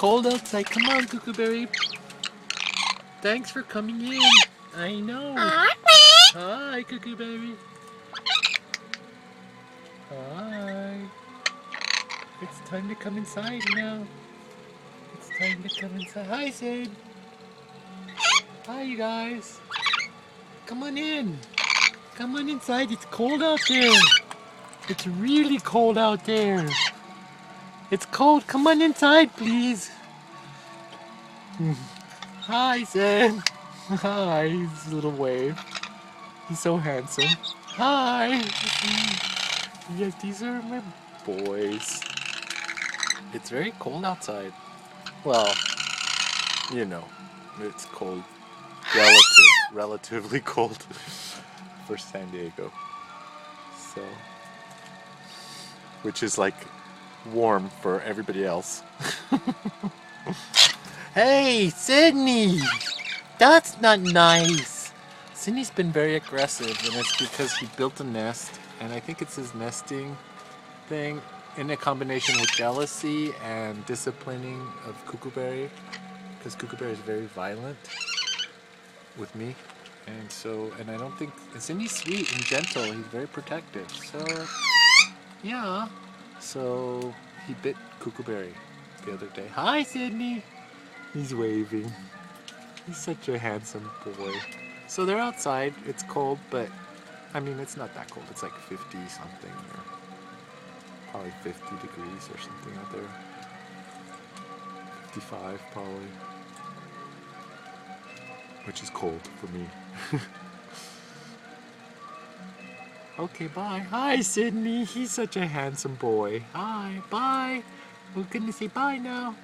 cold outside. Come on, Cuckooberry. Thanks for coming in. I know. Hi, Cuckooberry. Hi. It's time to come inside now. It's time to come inside. Hi, Sid. Hi, you guys. Come on in. Come on inside. It's cold out there. It's really cold out there. It's cold. Come on inside, please. Hi, Sid. Hi. His little wave. He's so handsome. Hi. Yes, these are my boys. It's very cold outside. Well, you know, it's cold. Relatively cold for San Diego. So, which is like warm for everybody else. Hey, Sydney! That's not nice! Sydney's been very aggressive, and it's because he built a nest, and I think it's his nesting thing in a combination with jealousy and disciplining of Cuckooberry, because Cuckooberry is very violent with me, and I don't think Sydney's sweet and gentle. He's very protective. So yeah, so he bit Cuckooberry the other day. Hi, Sydney. He's waving. He's such a handsome boy. So they're outside. It's cold, but I mean it's not that cold. It's like 50 something, or probably 50 degrees or something out there. 55 probably. Which is cold for me. Okay, bye. Hi, Sydney. He's such a handsome boy. Hi, bye. We're gonna say bye now.